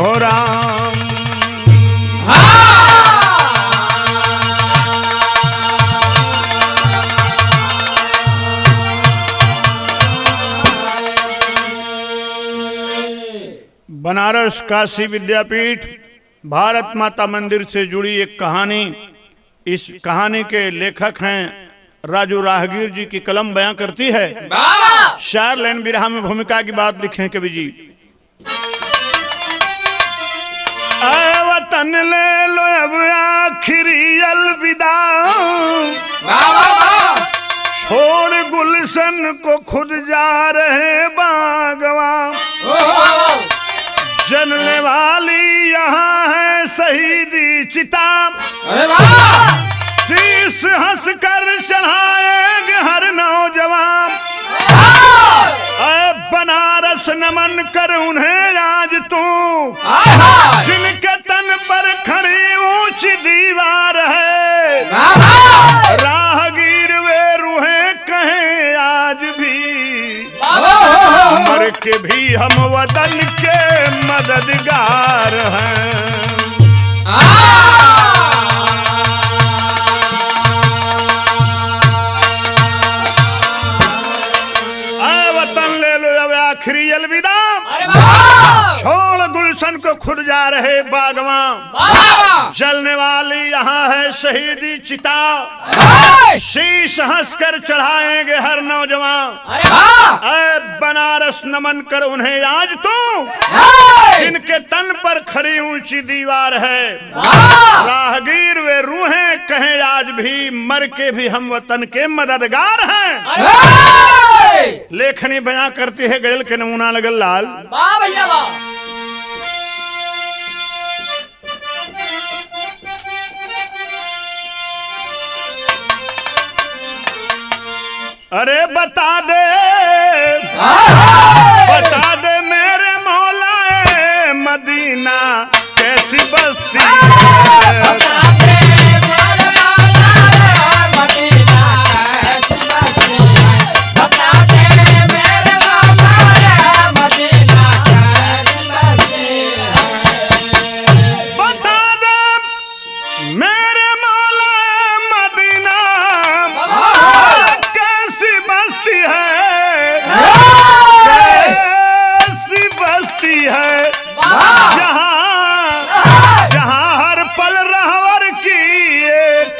हो राम। बनारस काशी विद्यापीठ भारत माता मंदिर से जुड़ी एक कहानी। इस कहानी के लेखक हैं राजू राहगीर जी की कलम बयां करती है। 4 लाइन बिरहा में भूमिका की बात लिखे कवि जी। आए वतन ले लो अब आखिरी अलविदा, छोड़ गुलशन को खुद जा रहे बागवा। जलने वाली यहाँ है शहीदी चिता, शीश हंस कर चढ़ाएंगे हर नौजवान। बनारस नमन कर उन्हें आज तू, जिनके तन पर खड़ी ऊंची दीवार है। राहगीर वे रूहें कहें आज भी, मर के भी हम वतन के मददगार हैं। वतन ले लो अब आखिरी अलविदा, छोड़ गुलशन को खुद जा रहे बागवां। जलने वाली यहाँ है शहीदी चिता, शीश हंस कर चढ़ाएंगे हर नौजवान। बनारस नमन कर उन्हें आज तू, जिनके तन पर खड़ी ऊंची दीवार है। राहगीर वे रूहें कहें आज भी, मर के भी हम वतन के मददगार हैं। लेखनी बयां करती है गजल के नमूना लगल लाल। वाह भैया वाह। अरे बता दे मेरे मौलाए मदीना कैसी बस्ती है।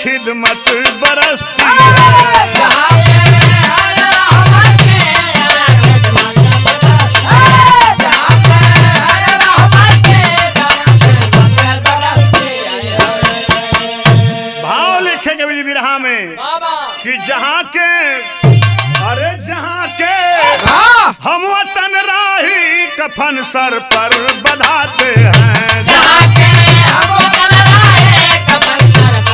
खिदमत बरसती भाव लिखे कवि बिरहा में कि जहाँ के, अरे जहाँ के हम वतन राही कफन सर पर बधाते हैं। जहाँ के हम वतन राही कफन सर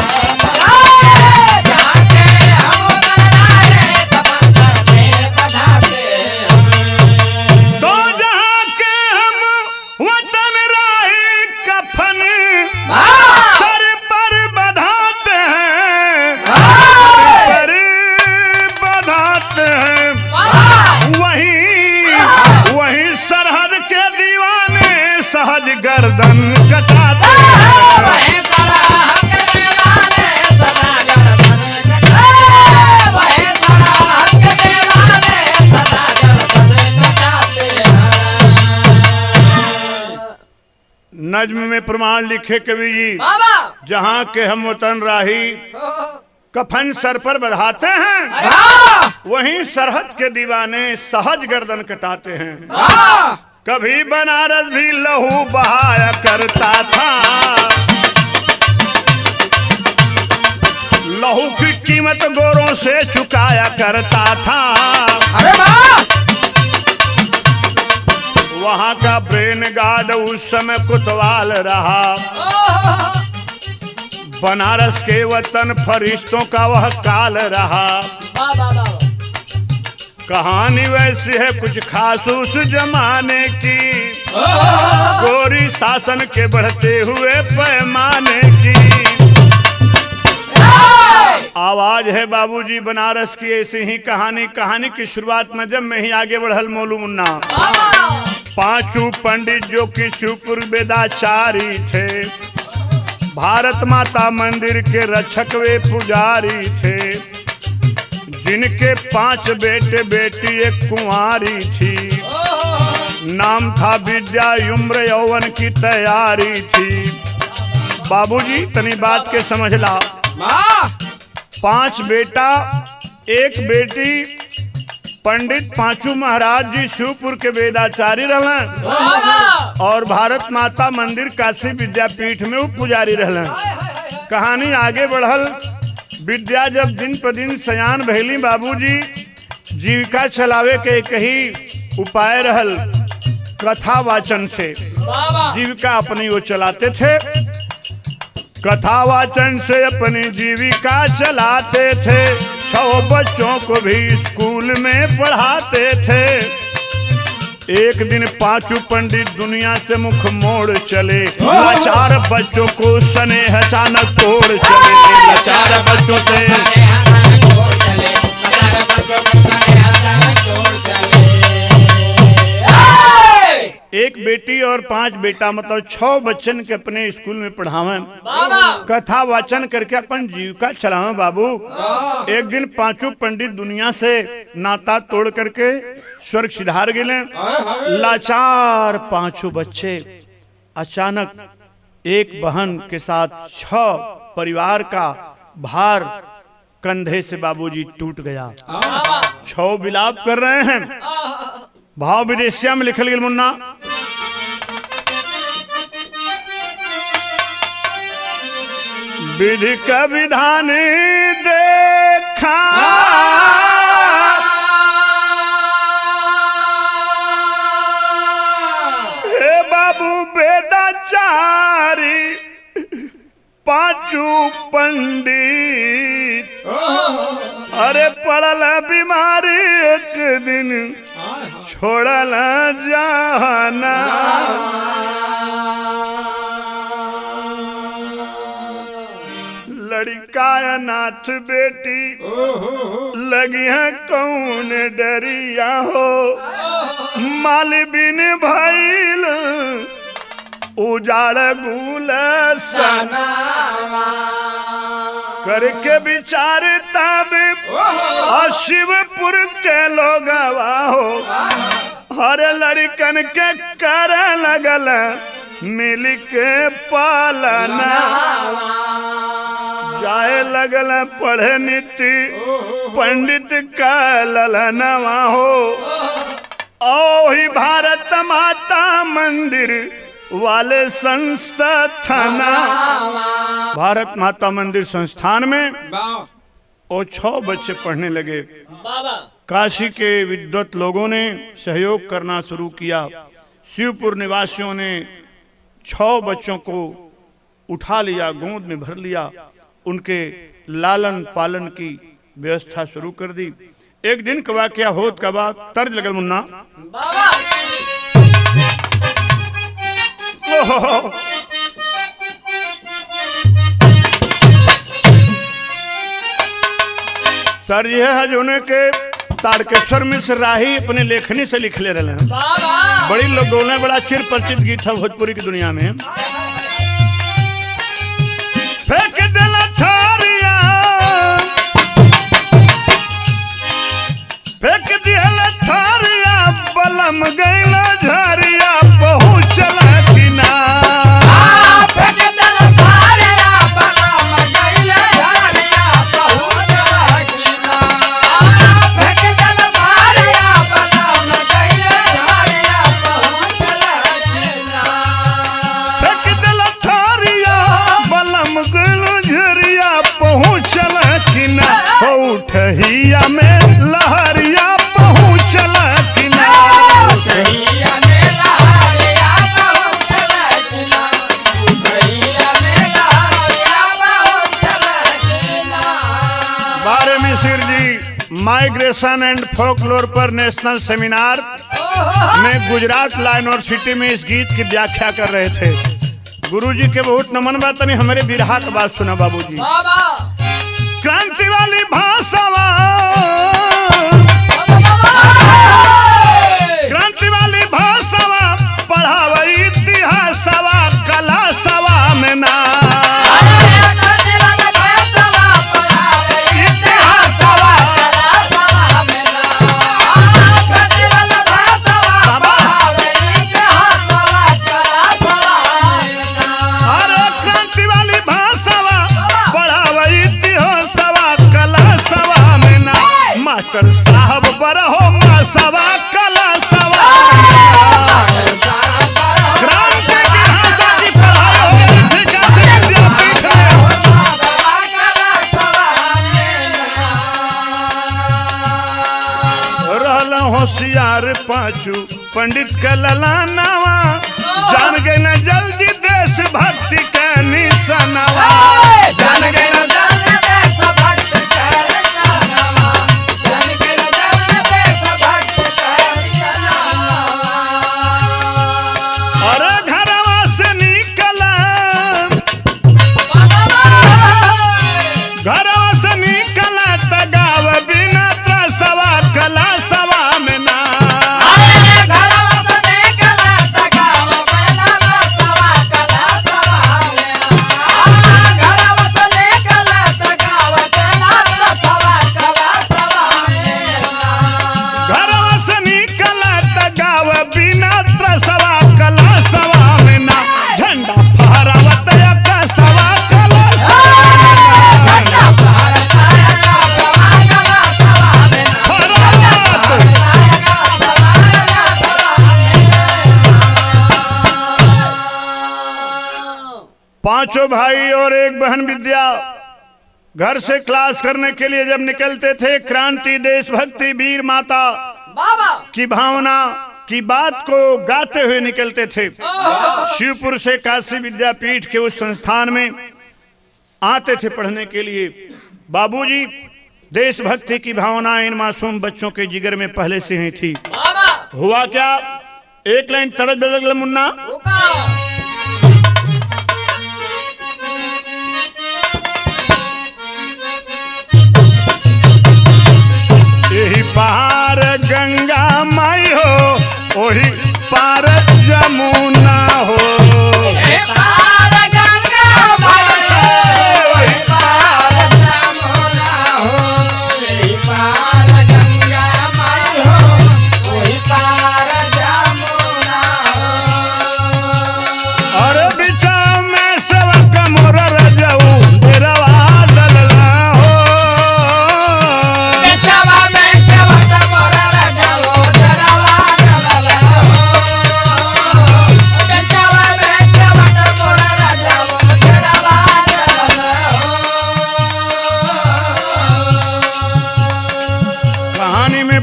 गर्दन कटाते नज्म में प्रमाण लिखे कवि जी। जहाँ के हम वतन राही कफन सर पर बधाते हैं, वहीं सरहद के दीवाने सहज गर्दन कटाते हैं। कभी बनारस भी लहू बहाया करता था, लहू की कीमत गोरों से चुकाया करता था। अरे वाह! वहाँ का ब्रेन गार्ड उस समय कोतवाल रहा, बनारस के वतन फरिश्तों का वह काल रहा। कहानी वैसी है कुछ खास उस जमाने की, गोरी शासन के बढ़ते हुए पैमाने की। आवाज है बाबूजी बनारस की ऐसी ही कहानी। कहानी की शुरुआत नजम में ही आगे बढ़ल मौलू मुन्ना। पांचों पंडित जो कि शिवपुर वेदाचारी थे, भारत माता मंदिर के रक्षक वे पुजारी थे, जिनके 5 बेटे बेटी एक कुंवारी थी, नाम था विद्या, उम्र यौवन की तैयारी थी। बाबूजी तनी बात के समझ ला, 5 बेटा 1 बेटी, पंडित पांचों महाराज जी शिवपुर के वेदाचारी रहलन और भारत माता मंदिर काशी विद्यापीठ में वो पुजारी रहलन। कहानी आगे बढ़ल, विद्या जब दिन पर दिन सयान भैली, बाबूजी जीविका चलावे के एक ही उपाय रहल, कथा वाचन से जीविका अपनी वो चलाते थे। कथा वाचन से अपनी जीविका चलाते थे, 6 बच्चों को भी स्कूल में पढ़ाते थे। एक दिन 5 पंडित दुनिया से मुख मोड़ चले, लाचार बच्चों को स्नेह अचानक तोड़ चले, लाचार बच्चों से एक बेटी और 5 बेटा मतलब 6 बच्चन के अपने स्कूल में पढ़ावें, कथा वाचन करके अपन जीविका चलावें। बाबू एक दिन 5 पंडित दुनिया से नाता तोड़ करके स्वर्ग सिधार गए। लाचार 5 बच्चे अचानक एक बहन के साथ 6 परिवार का भार कंधे से बाबूजी टूट गया। 6 विलाप कर रहे हैं। भाव विदेशिया में लिखल गया, मुन्ना विधि का विधान देखा, हे बाबू वेदाचारी 5 पंडित, अरे पड़ल बीमारी एक दिन छोड़ल जाना। लड़का अनाथ बेटी लगी है कौन डरिया हो, माल बिन भइल उजाड़ गुल सना। करके विचार तब शिवपुर के लोग हो, हर लड़कन के कर लगल मिल के पालना। जाए लगल पढ़े नीति पंडित का ललनवा हो, ओही भारत माता मंदिर वाले संस्थान, भारत माता मंदिर संस्थान में वो 6 बच्चे पढ़ने लगे। काशी के विद्वत लोगों ने सहयोग करना शुरू किया। शिवपुर निवासियों ने 6 बच्चों को उठा लिया, गोद में भर लिया, उनके लालन पालन की व्यवस्था शुरू कर दी। एक दिन का वाकया होत का बात तर्ज लगल मुन्ना, सर यह है जो के तारकेश्वर मिश्र राही अपने लेखनी से लिख ले रहे हैं। बड़ी लोगों ने बड़ा चिर परिचित गीत है भोजपुरी की दुनिया में। फेंक देला थारिया, फेंक दिया थारिया, बलम गैला झारिया, पहुँचला उठहिया में लहरिया पहुँचला कि ना, उठहिया में लहरिया पहुँचला कि ना, उठहिया में लहरिया पहुँचला कि ना। बारे Misir ji migration and folklore पर नेशनल सेमिनार में गुजरात ला यूनिवर्सिटी में इस गीत की व्याख्या कर रहे थे। गुरुजी के बहुत नमन बात नहीं, हमारे बिरहा की बात सुना बाबूजी। क्रांति वाली भाषावा, क्रांति वाली भाषावा बर हो मा सवा कला सवा क्रांति की भाषा की पढ़ाई हो रही थी काशी विद्यापीठ में। रहला होशियार पांचू पंडित का ललानावा जान गए न जल्दी देश भक्ति के निशानावा जान गए न जल्दी देश भक्ति के निशानावा जान गए न जल्दी देश भक्ति के निशानावा। अरे घरवा से निकला घरवा से निकला तगाव बिना त्रसवा कला सवा में ना पांचों भाई और एक बहन विद्या घर से क्लास करने के लिए जब निकलते थे क्रांति देशभक्ति वीर माता की भावना की बात को गाते हुए निकलते थे। शिवपुर से काशी विद्यापीठ के उस संस्थान में आते थे पढ़ने के लिए। बाबूजी देशभक्ति की भावना इन मासूम बच्चों के जिगर में पहले से ही थी। हुआ क्या, एक लाइन तरज बदल मुन्ना। यही पार गंगा माई हो ओही पार जमुना हो पार गंगा माई हो ओही पार जमुना हो पार गंगा माई हो ओही पार जमुना हो। और बिचा में सेवक मोर रजऊ बेरवा दलला हो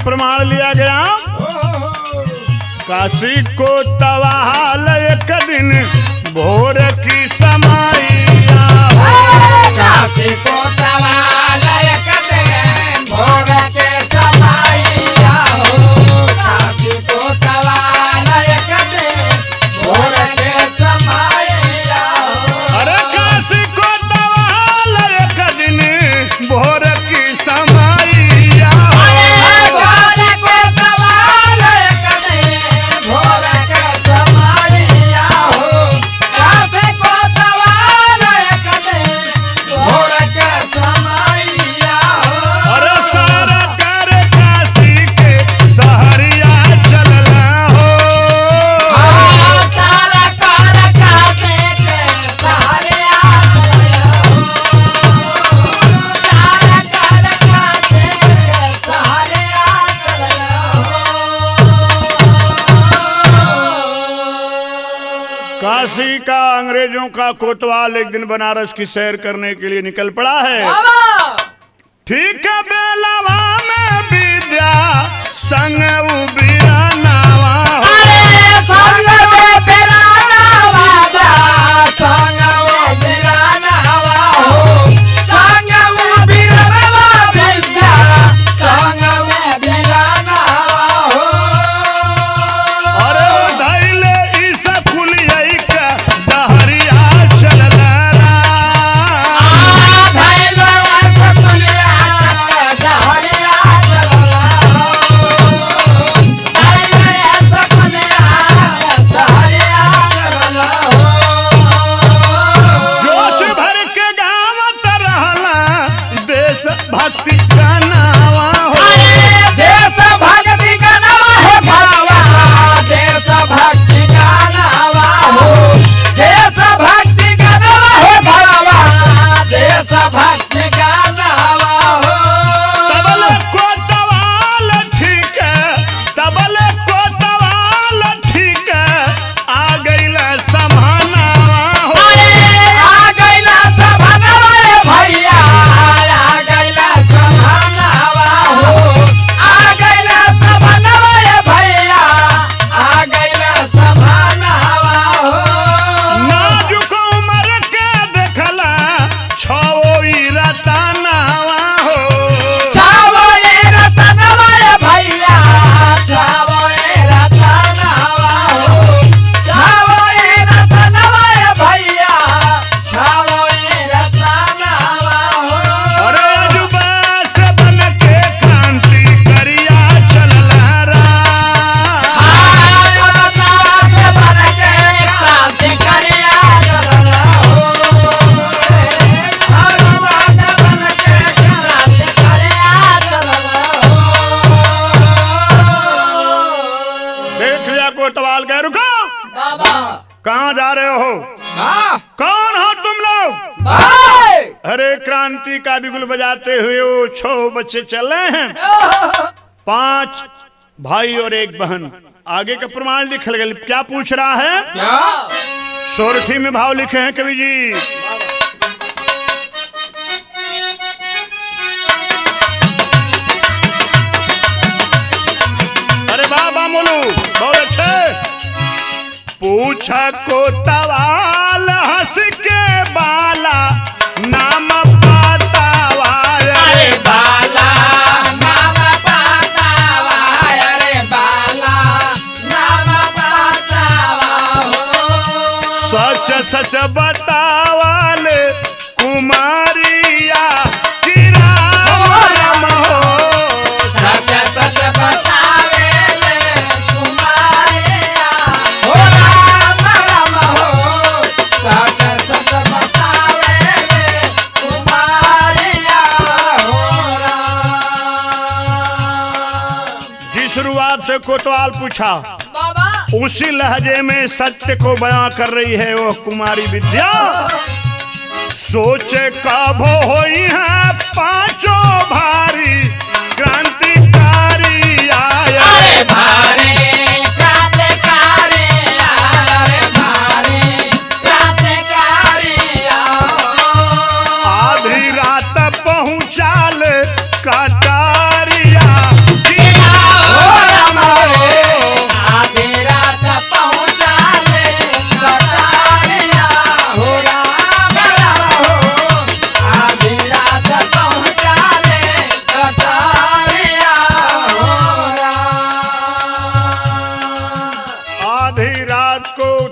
प्रमाण लिया गया। काशी को तवाल एक दिन भोर की समाइया काशी को तवाल एक दिन भोर के समाइया हो काशी को तवाल एक दिन भोर के समाइया हो। अरे काशी को तवाल एक दिन भोर की समाइया काशी का अंग्रेजों का कोतवाल एक दिन बनारस की सैर करने के लिए निकल पड़ा है। ठीक बेलवा में विद्या संग उबिरा नावा रहे हो? कौन हो तुम लोग? अरे क्रांति का बिगुल बजाते हुए वो 6 बच्चे चल रहे हैं, 5 भाई और 1 बहन। आगे का प्रमाण लिख गया। क्या पूछ रहा है? क्या? सोरठी में भाव लिखे हैं कवि जी। अरे वाह वाह मोलू, बहुत अच्छे। पूछा को तवाल हंस के बाला नाम पातावा, अरे बाला नाम पातावा, अरे बाला नाम पातावा हो। सच सच बतावाल कुमारिया की राम हो, सच सच बतावे कुमारिया हो राम राम हो, सच सच बतावे कुमारिया हो राम। जी शुरुआत से कोतवाल पूछा, उसी लहजे में सत्य को बयां कर रही है वो कुमारी विद्या। सोचे कब होई है 5 भारी क्रांतिकारी आए, अरे भारी क्रांतिकारी आए, अरे भारी क्रांतिकारी आओ। आधी रात पहुंचाल कटारिया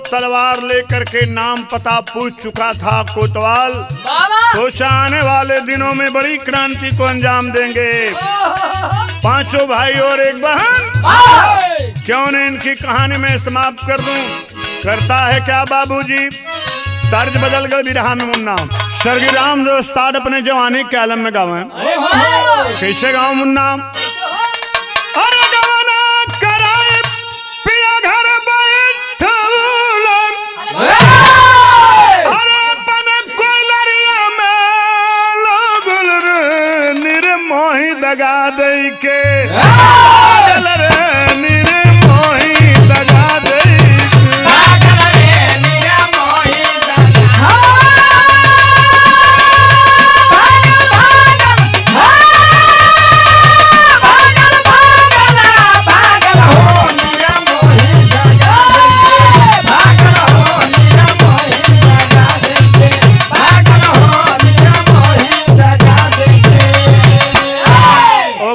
तलवार लेकर के नाम पता पूछ चुका था कोतवाल। सोचा आने वाले दिनों में बड़ी क्रांति को अंजाम देंगे। 5 भाई और 1 बहन। क्यों न इनकी कहानी में समाप्त कर दूं। करता है क्या बाबूजी, तर्ज बदल गए बिरहा में मुन्ना। स्वर्गीय राम जो उस्ताद अपने जवानी के आलम में गावे, कैसे गाँव मुन्ना? अरे गवाना कराए पिया घर दगा दई के निर्मोही दगा दई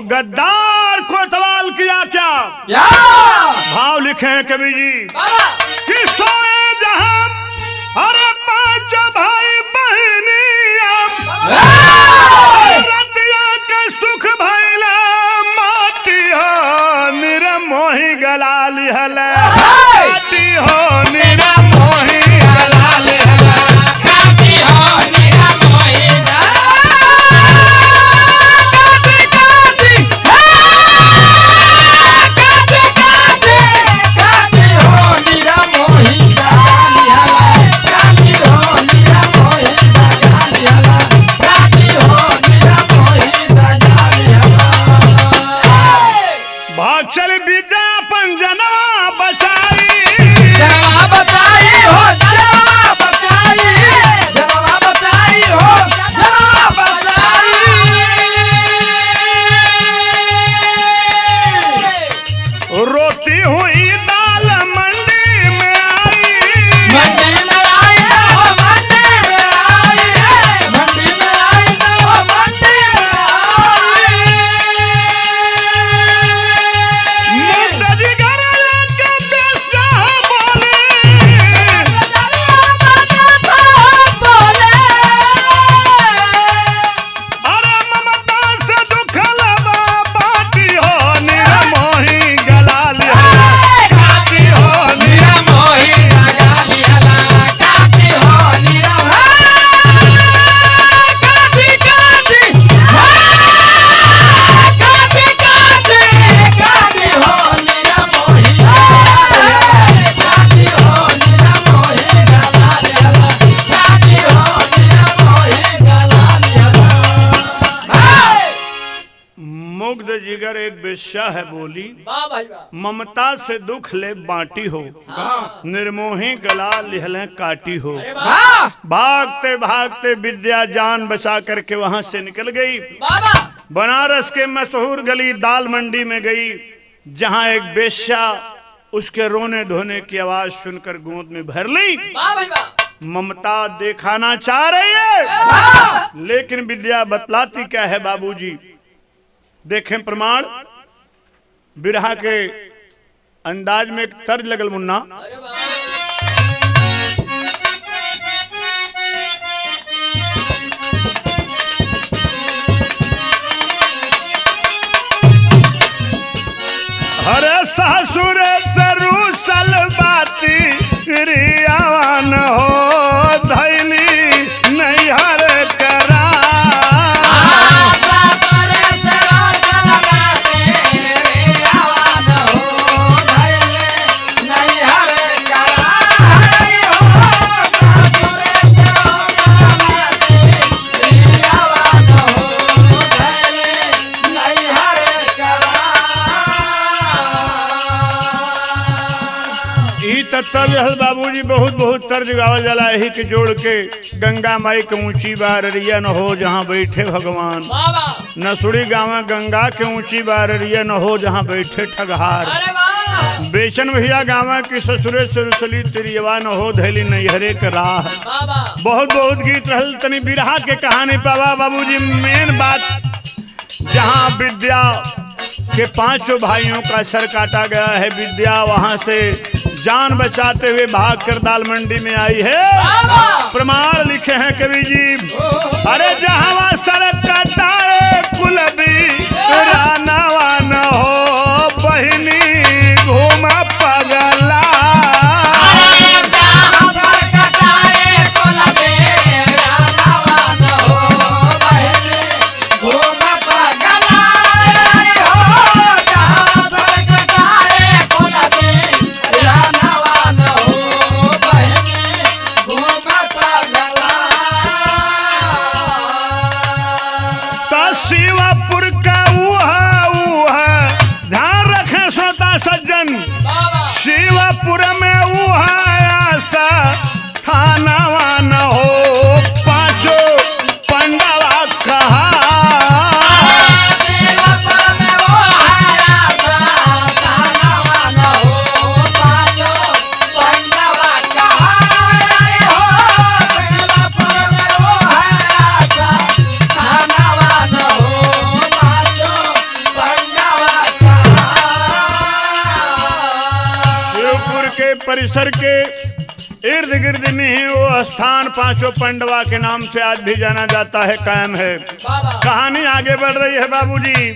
गद्दार कोतवाल किया क्या? भाव लिखे हैं कवि जी कि सोए जहां अरे 5 भाई बहनिया, रतिया के सुख भैला माटी हो निर्मोही गला लिहल, माटी हो निर्मोही गला लिहल, माटी हो निर्मोही चल विद्या अपन जनवा बचाई, जनवा बचाई हो, जनवा बचाई, जनवा बचाई हो, जनवा बचाई। रोती हुई दाल मंडी में आई, मंडी में आई हो, मंडी में आई, मंडी में आई हो, मंडी में आई। गला बेश्या है बोली, वाह भाई वाह, ममता से दुख ले बांटी हो, निर्मोही गला लिहले काटी हो। अरे वाह, भागते भागते विद्या जान बचा करके वहां से निकल गई। वाह वाह, बनारस के मशहूर गली दाल मंडी में गई, जहां एक बेश्या उसके रोने धोने की आवाज सुनकर गोद में भर ली। वाह भाई वाह, ममता दिखाना चाह रही है, लेकिन विद्या बतलाती क्या है बाबूजी, देखें प्रमाण। बिरहा के अंदाज में एक तर्ज लगल मुन्ना, अरे वाह, हरे ससुर सरुसल बाती रियावान हो धैली नैहर करा। तब बाबूजी बहुत बहुत तर्ज गावल जाला यही के जोड़ के, गंगा माई के ऊंची बाररिया न हो जहाँ बैठे भगवान, वाह वाह, नसुड़ी गाँव गंगा के ऊंची बाररिया न हो जहाँ बैठे ठगहार। अरे वाह, बेचन भैया गाँव की ससुरे सरुसली तिरियवा न हो धैली नैहरे के राह। वाह वाह, बहुत बहुत गीत रहल, तनी बिरहा के कहानी पावा बाबूजी। मेन बात, जहाँ विद्या के पांचों भाइयों का सर काटा गया है, विद्या वहां से जान बचाते हुए भागकर दाल मंडी में आई है। प्रमाण लिखे हैं कवि जी, अरे जहां सर कटाए कुलदी रानावा न हो बहिनी घूम पगला। शिवपुर का ध्यान रखें श्रोता सज्जन, शिवपुर में सा थानावा न हो पांचों पंडवा कहा। परिसर के इर्द गिर्द में ही वो स्थान पांचों पंडवा के नाम से आज भी जाना जाता है, कायम है। कहानी आगे बढ़ रही है बाबूजी।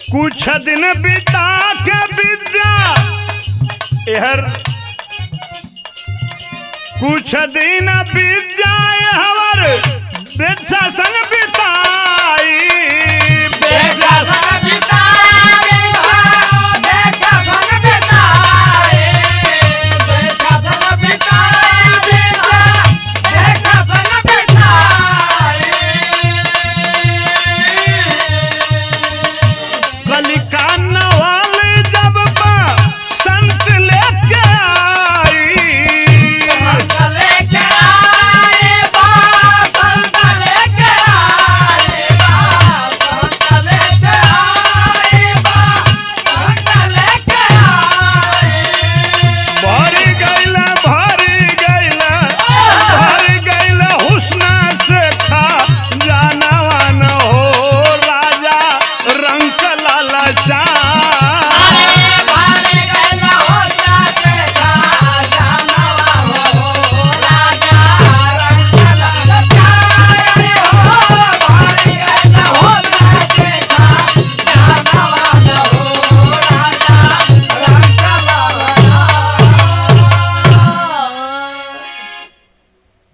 कुछ दिन बिता के विद्या यहर, कुछ दिन विद्या हवर बेचा संग बिताई, बेचा संग बिताई।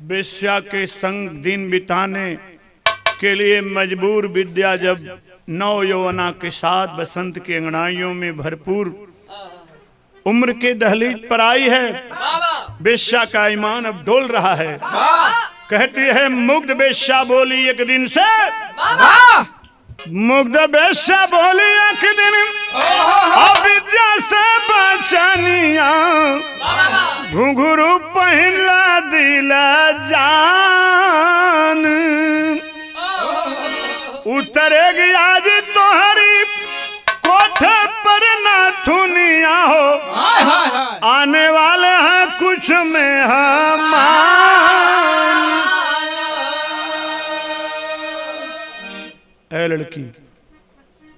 वेश्या के संग दिन बिताने के लिए मजबूर विद्या जब नौ यौवना के साथ बसंत की अंगड़ाइयों में भरपूर उम्र के दहलीज पर आई है, वेश्या का ईमान अब डोल रहा है। कहती है मुग्ध वेश्या बोली एक दिन से, मुग्ध बेशा बोली एक दिन अविद्या से बचनिया घुंघरू पहला दिला जान उतरेगी आज तोहरी कोठे पर ना थुनिया हो आने वाले हैं कुछ मेहमान। ए लड़की,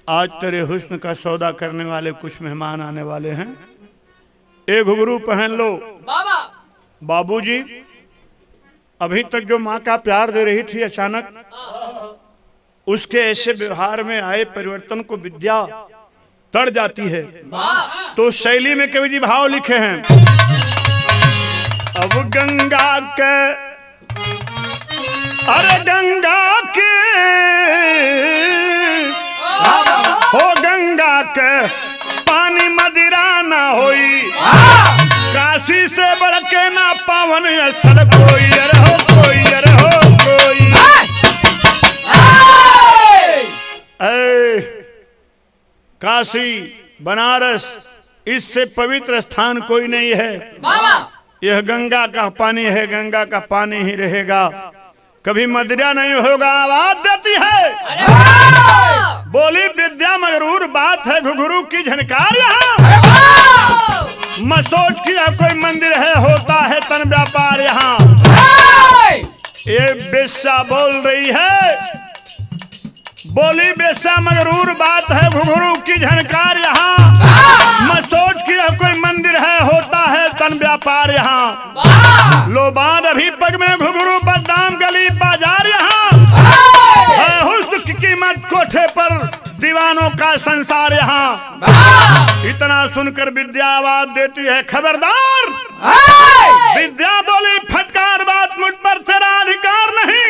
आज तेरे हुस्न का सौदा करने वाले कुछ मेहमान आने वाले हैं। एक घुंघरू पहन लो। बाबूजी, अभी तक जो माँ का प्यार दे रही थी, अचानक उसके ऐसे व्यवहार में आए परिवर्तन को विद्या तड़ जाती है। तो शैली में कवि जी भाव लिखे हैं। अब गंगा के, अरे गंगा के, हो गंगा के पानी मदिरा ना होई, काशी से बढ़ के ना पावन स्थल कोई रहो, कोई रहो, कोई। काशी बनारस इससे पवित्र स्थान कोई नहीं है। यह गंगा का पानी है, गंगा का पानी ही रहेगा, कभी मदिरा नहीं होगा। आवाज देती है बोली विद्या मगरूर बात है घुंघरू की झनकार यहाँ। मत सोच किया कोई मंदिर है, होता है तन व्यापार यहाँ। ये बेशा बोल रही है, बोली बेशा मगरूर बात है घुंघरू की झनकार यहाँ। मत सोच किया कोई मंदिर है, होता है तन व्यापार यहाँ। लो बांध अभी पग में घुंघरू बदनाम गली बाजार यहाँ। है हुस्न की कीमत कोठे पर दीवानों का संसार यहाँ। इतना सुनकर विद्या आवाज देती है, खबरदार। विद्या बोली फटकार बात, मुझ पर तेरा अधिकार नहीं।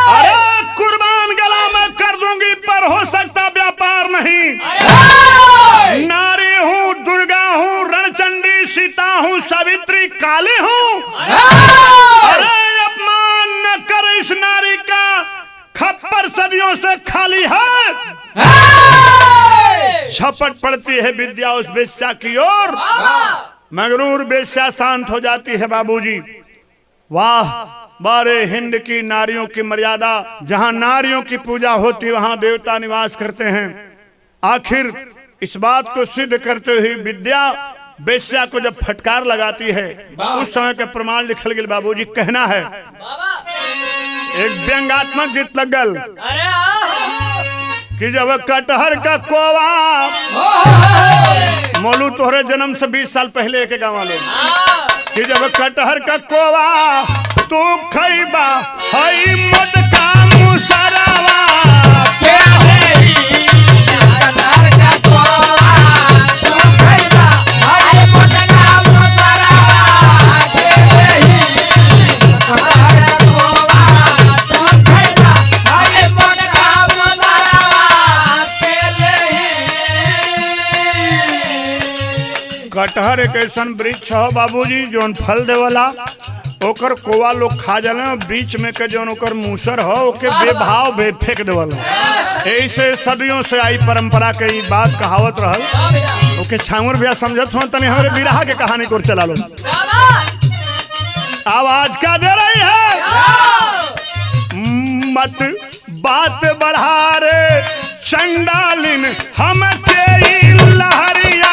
अरे कुर्बान गला मैं कर दूंगी, पर हो सकता व्यापार नहीं। नारी हूँ, दुर्गा हूँ, रणचंडी सीता हूँ, सावित्री काली हूँ। अरे अपमान न कर, इस नारी का खप्पर सदियों से खाली है। झपट पड़ती है विद्या उस बेश्या की ओर। मगरूर बेश्या शांत हो जाती है। बाबूजी वाह, बारे हिंद की नारियों की मर्यादा, जहां नारियों की पूजा होती वहां देवता निवास करते हैं। आखिर इस बात को सिद्ध करते हुए विद्या बेश्या को जब फटकार लगाती है, उस समय का प्रमाण लिखल गया। बाबूजी कहना है, एक व्यंगात्मक गीत लगल कि जब कटहर का कोवा, मोलू तोहरे जन्म से 20 साल पहले के गाँव वाले, कि जब कटहर का कोवा तू खैबा हई मोटका मुसरावा। कटहर एक ऐसा वृक्ष हो बाबूजी जोन फल देवला, ओकर कोवा लोग खा जाला, बीच में के जोन ओकर मूसर हो ओके बेभाव बे फेंक देवला। ऐसे सदियों से आई परंपरा के बात कहावत रहल। ओके छांगुर भैया समझत हो तनी हमरे बिरहा के कहानी को चला लो। आवाज क्या दे रही है, मत बात बढ़ा रे चंडालिन, हम के लहरिया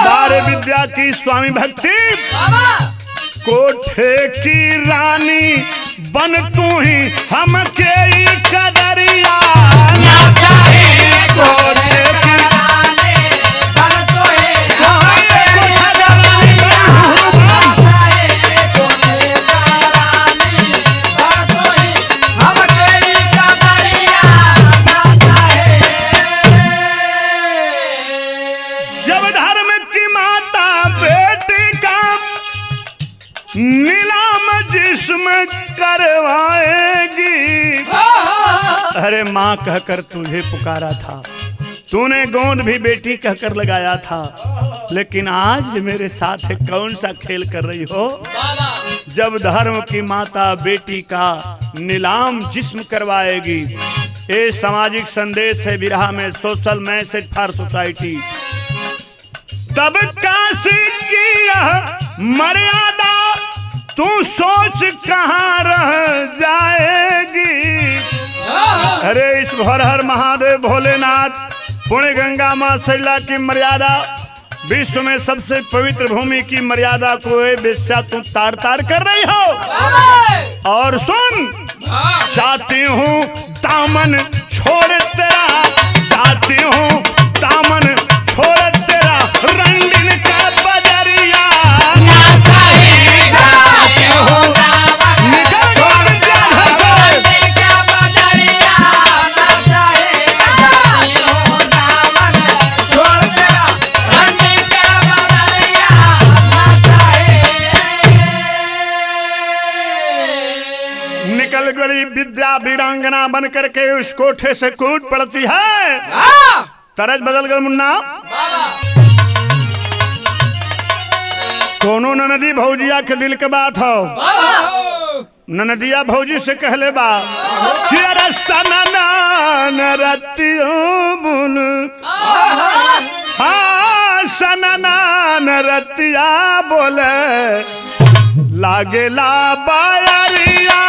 बारे विद्या की स्वामी भक्ति, कोठे की रानी बन तू ही हम के कदरिया ना चाहिए। कोठे की रानी बन तू ही हम के कदरिया ना चाहिए। करवाएगी। अरे माँ कहकर तुझे पुकारा था, तूने गोंद भी बेटी कहकर लगाया था, लेकिन आज मेरे साथ कौन सा खेल कर रही हो? जब धर्म की माता बेटी का नीलाम जिस्म करवाएगी। ये सामाजिक संदेश है विरहा में, सोशल मैसेज फॉर सोसाइटी। तब काशी की यह मर्यादा तू सोच कहाँ रह जाएगी। अरे इस हर हर महादेव भोलेनाथ पुण्य गंगा माँ सैला की मर्यादा, विश्व में सबसे पवित्र भूमि की मर्यादा को बेस्या तू तार तार कर रही हो। और सुन, चाहती हूँ दामन छोड़ तेरा, चाहती हूँ दामन छोड़ तेरा, रंगीन का बजरिया ना चाहिएगा। निकल गई विद्या वीरांगना बन करके उस कोठे से कूद पड़ती है। तरज बदल गए मुन्ना। कोनो ननदी भौजिया के दिल के बात हो। ननदिया भौजी से कहले बा कि अरे सननान रतियों बुल, हाँ सननान रतिया बोले लागेला बायरिया।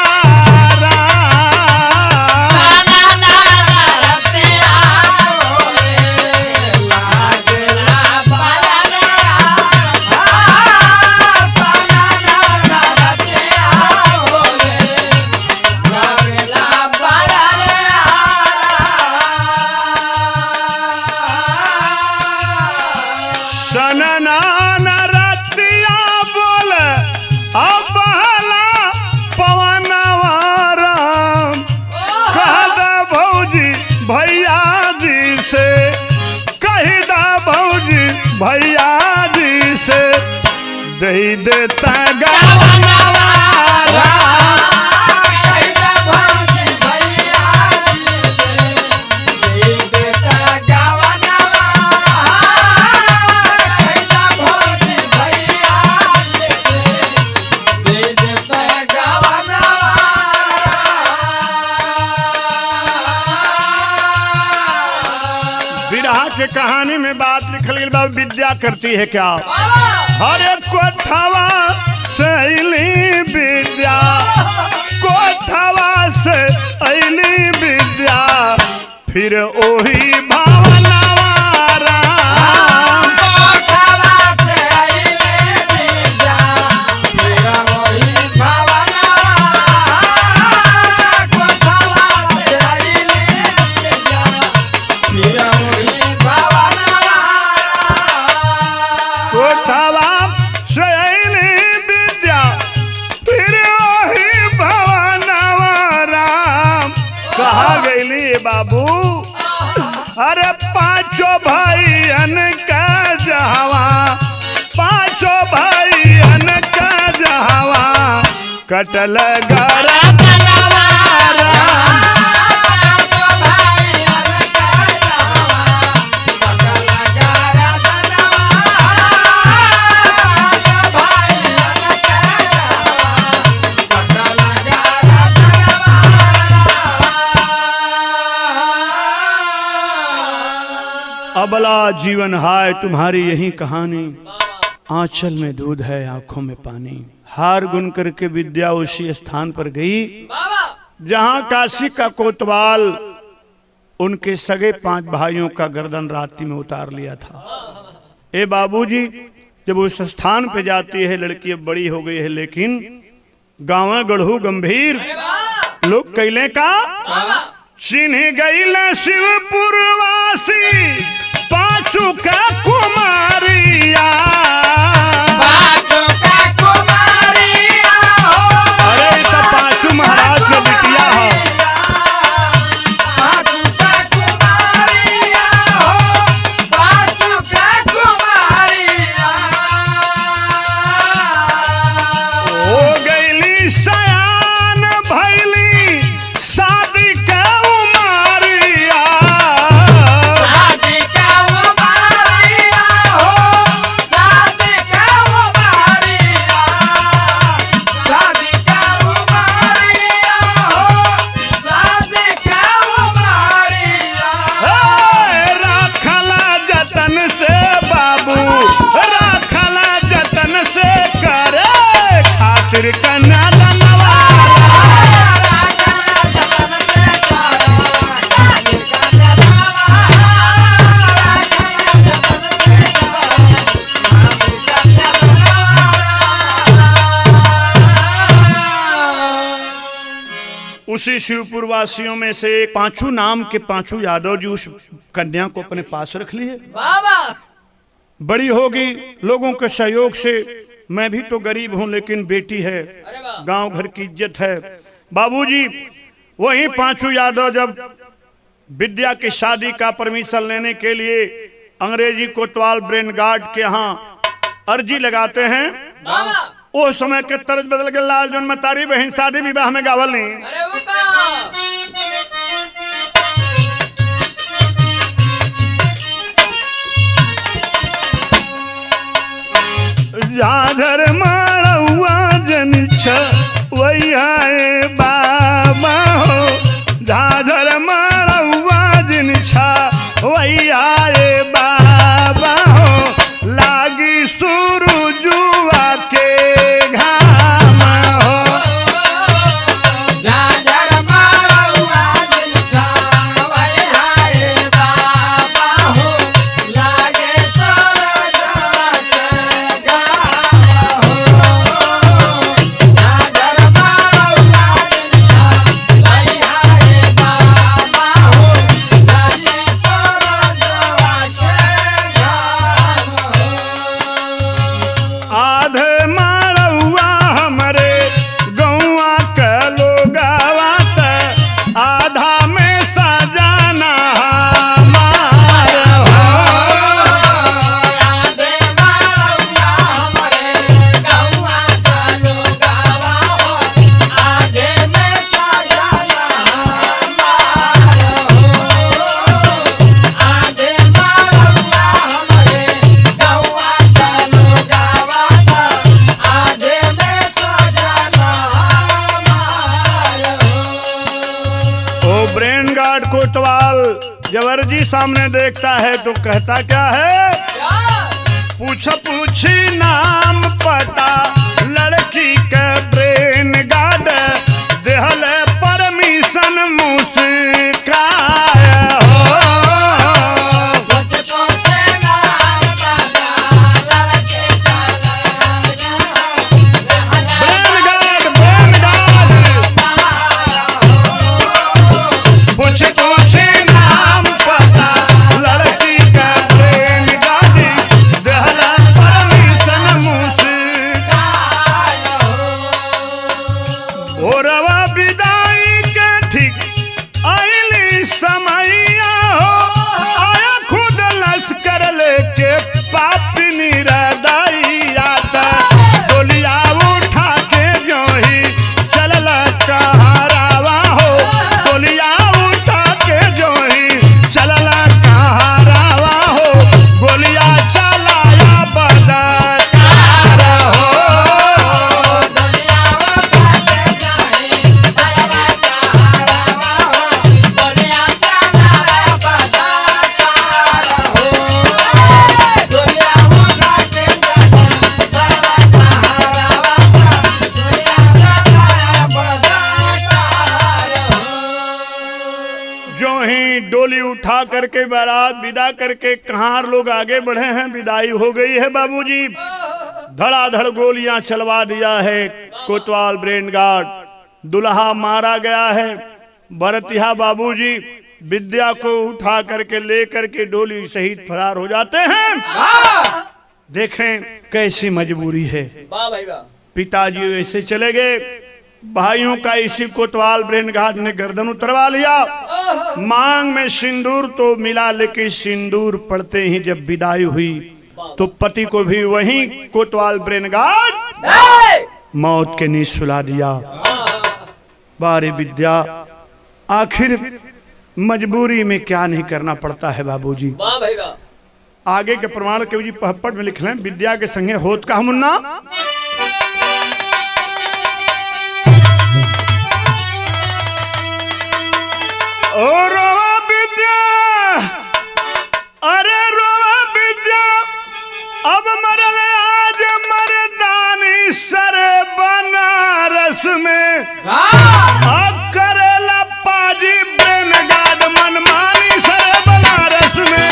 सननान रतिया बोले अब पवनवाराम, कहदा भौजी भैया जी से, कहदा भौजी भैया जी से दे देता के कहानी में बात लिखल गई बा, विद्या करती है क्या? अरे कोठवा से अली विद्या, कोठवा से अली विद्या, फिर ओही भावनावारा। बाबू अरे पांचों भाईयन का जहवा, पांचों भाईयन का जहवा कटल गरा अबला जीवन हाय तुम्हारी यही कहानी, आंचल में दूध है आंखों में पानी। हार गुन करके विद्या उसी स्थान पर गई जहां काशी का कोतवाल उनके सगे 5 भाइयों का गर्दन रात्रि में उतार लिया था। ए बाबूजी, जब उस स्थान पे जाती है, लड़की अब बड़ी हो गई है, लेकिन गाँव गढ़ू गंभीर लोग कैले का चिन्ह गई शिवपुरवासी पांचू का कुमारिया, पांचू का कुमारिया हो। अरे तो पांचू महाराज का बिटिया हो, पांचू का कुमारिया हो, पांचू का कुमारिया हो गईली सयान राखला जतन से करे खातिर कन्या दनवा उसी शिवपुर वासियों में से एक पांचू नाम के पांचू यादव जी उस कन्या को अपने पास रख लिए। बाबा बड़ी होगी लोगों के सहयोग से। मैं भी तो गरीब हूं लेकिन बेटी है, अरे वाह गांव घर की इज्जत है। बाबूजी वही पांचू यादव जब विद्या की शादी का परमिशन लेने के लिए अंग्रेजी कोतवाल ब्रेन गार्ड के यहाँ अर्जी लगाते हैं। बाबा वो समय के तर्ज बदल के लाल जोन में तारी बहन शादी विवाह में गावल नहीं। अरे वो का झाझर मारौआ जन छ वही आए बाबा हो। झाझर मारौआ जन छ वही आए बाबा हो। लागी सुरुजुआ के घाम हो। जाजर मारौआ दिन छावै हाय बाबा हो लागे तोरा जाके गाम हो। जाजर मारौआ दिन छावै हाय बाबा हो लागे तोरा जाके गाम हो। आधे मारौआ हमरे गौआ के लोगावा त आधा में सजाना हमार हो। आधे मारौआ हमरे गौआ का लोगावा हो आधे में सजाना हमार हो। आधे मारौआ हमरे गौआ का लोगावा हो आधे में सजाना हमार हो। ओ ब्रेन गार्ड कोतवाल जबरजी सामने देखता है तो कहता क्या है? पूछ पूछी नाम पता लड़की के ब्रेन गार्ड देहल परमिशन मुस्काए हो। कुछ पूछे नाम पता लड़के का ब्रेन गार्ड पूछ पूछी नाम पता लड़की का ब्रेन गार्ड देहल परमिशन मुस्काए हो। रवा विदाई के ठीक आइली समैया हो। आया खुद लश्कर लेके पापिनी रदैया त डोलिया उठा के जो ही चलल कहारावा हो। डोलिया उठा के जो ही चलल कहारावा हो। गोलिया चलाया बदकार हो। जो ही डोली उठा करके बारात विदा करके कहार लोग आगे बढ़े हैं। विदाई हो गई है बाबूजी। धड़ाधड़ गोलियां चलवा दिया है कोतवाल ब्रेन गार्ड। दुल्हा मारा गया है। भरतिया बाबूजी विद्या को उठा करके लेकर के डोली सहित फरार हो जाते हैं। देखें कैसी मजबूरी है। वाह भाई वाह पिताजी वैसे चले गए। भाइयों का इसी कोतवाल ब्रेन गार्ड ने गर्दन उतरवा लिया। मांग में सिंदूर तो मिला लेकिन सिंदूर पड़ते ही जब विदाई हुई तो पति को भी वहीं कोतवाल ब्रेन गार्ड मौत के नींद सुला दिया। बारे विद्या आखिर मजबूरी में क्या नहीं करना पड़ता है बाबूजी। वाह भाई वाह आगे के प्रमाण के जी पहपट में लिख लें। विद्या के संगे होत का मुन्ना ओ रोवा विद्या, अरे रोवा विद्या, अब मरल आज मर्दानी सर बनारस में करेला पाजी ब्रेन गार्ड मनमानी सर बनारस में।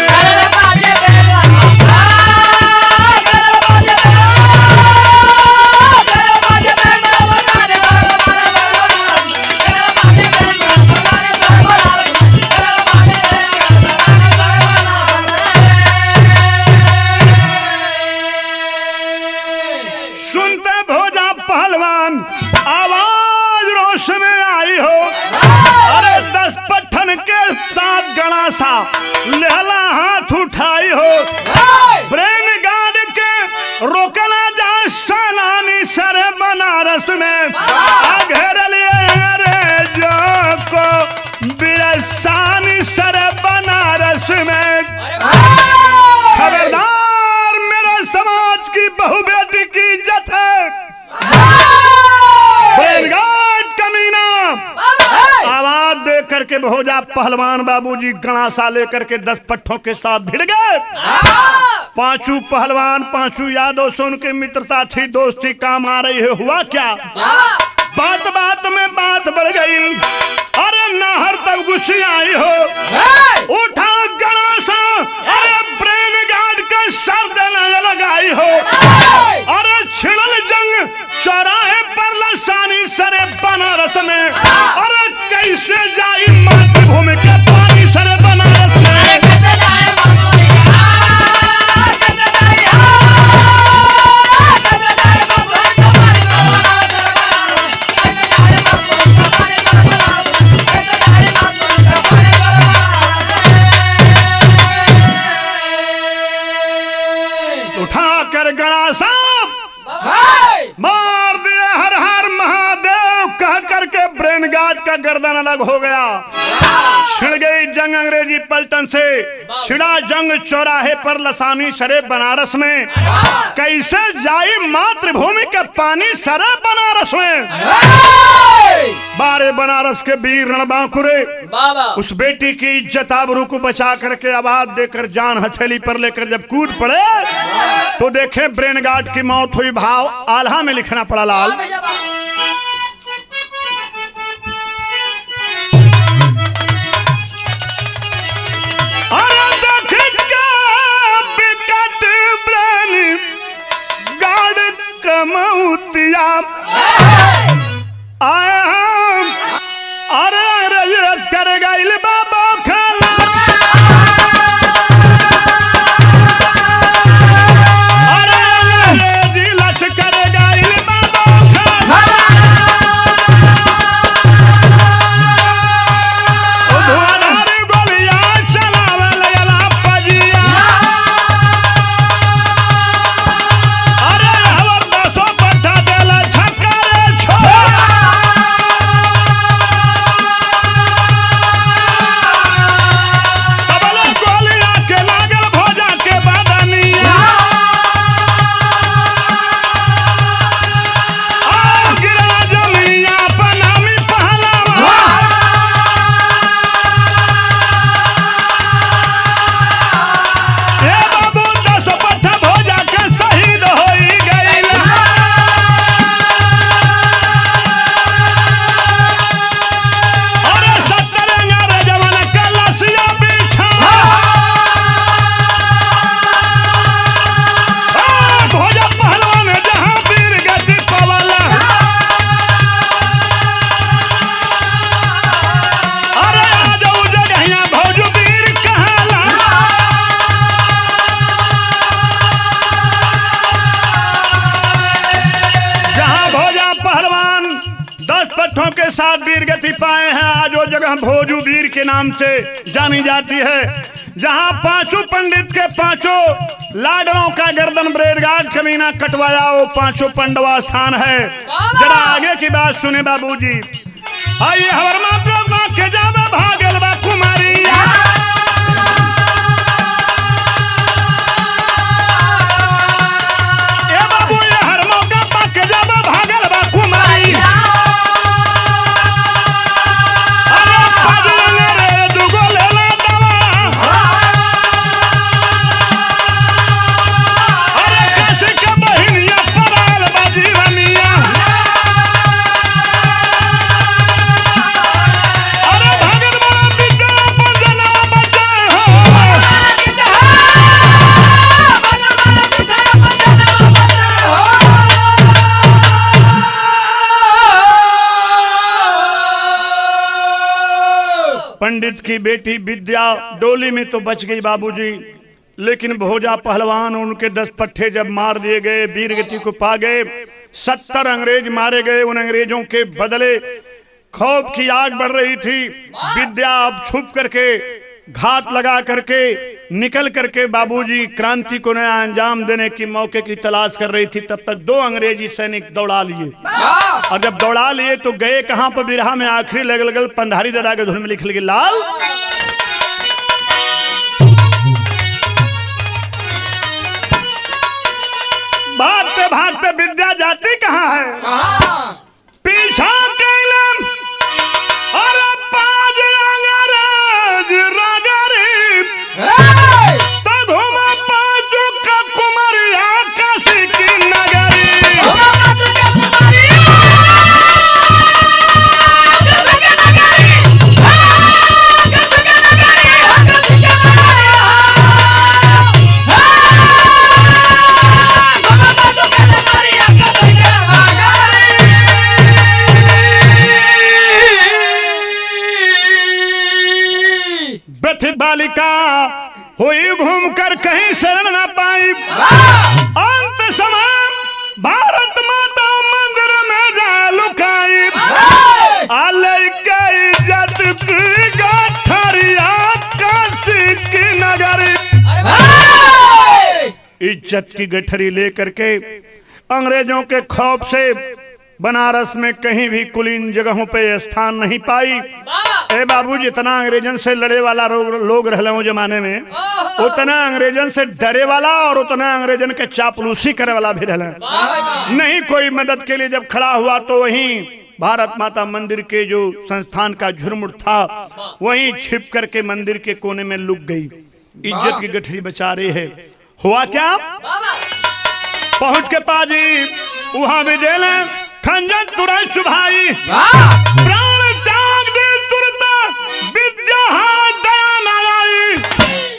सुनते भोजा पहलवान आवाज रोश में आई हो, अरे 10 पट्ठन के साथ गणासा लहला हाथ उठाई हो। ब्रेन गार्ड के रोकना जा सलानी सर बनारस में घेर लिए अंग्रेजों को बिरसानी सर बनारस में। खबरदार मेरे समाज की बहु बेटी की इज्जत है, कमीना। आवाज दे करके भोजा पहलवान बाबूजी गणासा लेकर के 10 पट्ठों के साथ भिड़ गए। पांचों पहलवान पांचों यादव से उनकी मित्रता थी, दोस्ती काम आ रही है। हुआ क्या, बात बात में बात बढ़ गई। अरे नाहर तब गुस्से आई हो, उठा गणासा अरे ब्रेन गार्ड का सर देना लगाई हो। अरे छिड़ल जंग चौराहे पर लसानी सरे बनारस में। अरे कैसे जाई मातृभूमि के पानी सरे बनारस में। उठाकर गणासा मार दिया हर हर महादेव कह करके ब्रेन गार्ड का गर्दन अलग हो गया। छिड़ गई जंग अंग्रेजी पलटन से, छिड़ा जंग चौराहे पर लसानी सरे बनारस में। कैसे जाई मातृभूमि के पानी सरे बनारस में। बारे बनारस के वीर रणबांकुरे उस बेटी की इज्जत आबरू को बचा करके आवाज देकर जान हथेली पर लेकर जब कूद पड़े तो देखे ब्रेन गार्ड की मौत हुई। भाव आल्हा में लिखना पड़ा लाल। कमौतिया आया अरे रस कर गइल बाबा खाला। अरे दिलस कर गइल बाबा खाला। धुआंधार गोलियां चलावे लगला पजिया। पट्टों के साथ वीर गति पाए हैं। आज वो जगह भोजू वीर के नाम से जानी जाती है, जहां पांचों पंडित के पांचों लाडलों का गर्दन ब्रेन गार्ड कमीना कटवाया, वो पांचों पंडवा स्थान है। जरा आगे की बात सुने बाबूजी। आइए हमारे माँ के जावे भागल बा कुमारी। अरे पंडित की बेटी विद्या डोली में तो बच गई बाबूजी, लेकिन भोजा पहलवान उनके 10 पट्टे जब मार दिए गए, वीरगति को पा गए। 70 अंग्रेज मारे गए। उन अंग्रेजों के बदले खौफ की आग बढ़ रही थी। विद्या अब छुप करके घात लगा करके निकल करके बाबूजी क्रांति को नया अंजाम देने की मौके की तलाश कर रही थी। तब तक 2 अंग्रेजी सैनिक दौड़ा लिए, और जब दौड़ा लिए तो गए कहां पर? बिरहा में आखिरी लगल पंधारी दादा के धुन में लिख लगे लाल। भागते भागते विद्या जाती कहां है? पीछा कैलम और पाज अंग्रेज रागरीब तो घुमा पाजू का कुमरिया काशी की नगरी। बालिका हुई घूमकर कहीं शरण न पाई। अंत समय भारत माता मंदिर में जा लुकाई। आले गई इज्जत की गठरिया काशी की नगरी। इज्जत की गठरी लेकर के अंग्रेजों के खौफ से बनारस में कहीं भी कुलीन जगहों पे स्थान नहीं पाई। ए बाबू, जितना अंग्रेजन से लड़े वाला लोग रहले हो जमाने में, उतना अंग्रेजन से डरे वाला और उतना अंग्रेजन के चापलूसी करे वाला भी रहले नहीं। कोई मदद के लिए जब खड़ा हुआ तो वहीं भारत माता मंदिर के जो संस्थान का झुरमुट था वहीं छिप करके मंदिर के कोने में लुक गई। इज्जत की गठरी बचा रही है। हुआ क्या? पहुंच के पाजी वहां भी दे ले खंजर तुरंत सुभाई। प्राण त्याग दे तुरंत विद्या हाथ दया न आई।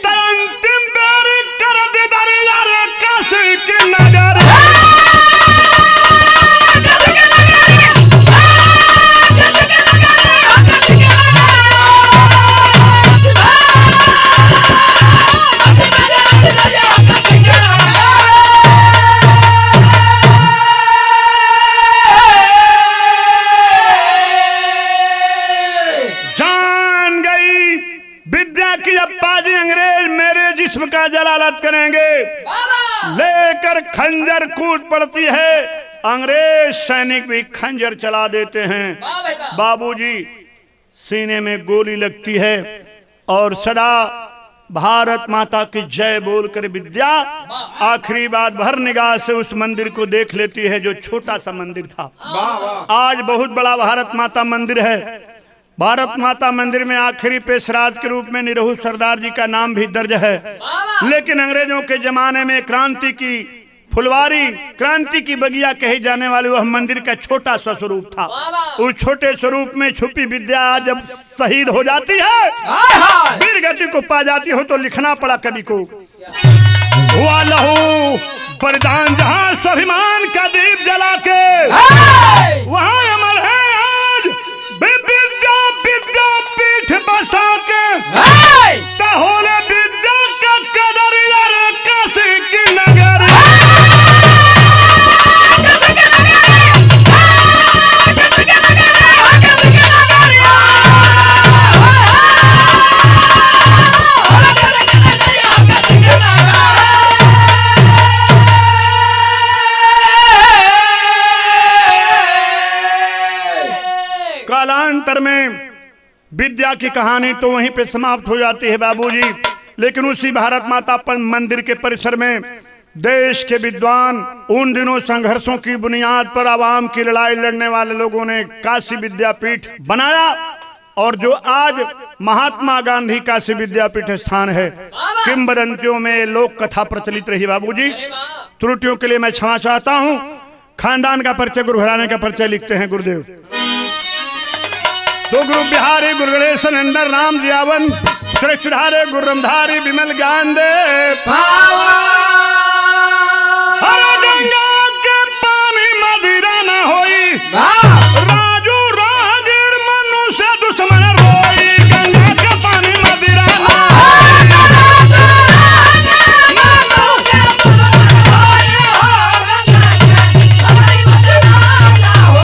अंतिम बेरी कर दे दरिया रे काशी की नगर। जिस्म का जलालत करेंगे। लेकर खंजर कूद पड़ती है। अंग्रेज सैनिक भी खंजर चला देते हैं। बाबूजी सीने में गोली लगती है और सदा भारत माता की जय बोलकर विद्या आखिरी बार भर निगाह से उस मंदिर को देख लेती है जो छोटा सा मंदिर था। आज बहुत बड़ा भारत माता मंदिर है। भारत माता मंदिर में आखिरी पेशराज के रूप में निरहू सरदार जी का नाम भी दर्ज है। लेकिन अंग्रेजों के जमाने में क्रांति की फुलवारी, क्रांति की बगिया कही जाने वाले वह मंदिर का छोटा सा स्वरूप था। उस छोटे स्वरूप में छुपी विद्या जब शहीद हो जाती है, वीर गति को पा जाती हो, तो लिखना पड़ा कवि को, हुआ लहू बलिदान जहां स्वाभिमान का दीप जला के वहां अमर है आज विद्या विद्या पीठ बसा के ताहोले विद्या का कदर यार काशी की नगर। कालांतर में विद्या की कहानी तो वहीं पे समाप्त हो जाती है बाबूजी। लेकिन उसी भारत माता पर मंदिर के परिसर में देश के विद्वान उन दिनों संघर्षों की बुनियाद पर आवाम की लड़ाई लड़ने वाले लोगों ने काशी विद्यापीठ बनाया, और जो आज महात्मा गांधी काशी विद्यापीठ स्थान है। किंवदंतियों में लोक कथा प्रचलित रही बाबूजी। त्रुटियों के लिए मैं क्षमा चाहता हूँ। खानदान का परिचय, गुरु घराने का परिचय लिखते हैं गुरुदेव। तो गुरु बिहारी गुरु गणेश नंदन राम जियावन श्रेष्ठ धारे गुरु रमधारी विमल ज्ञान दे।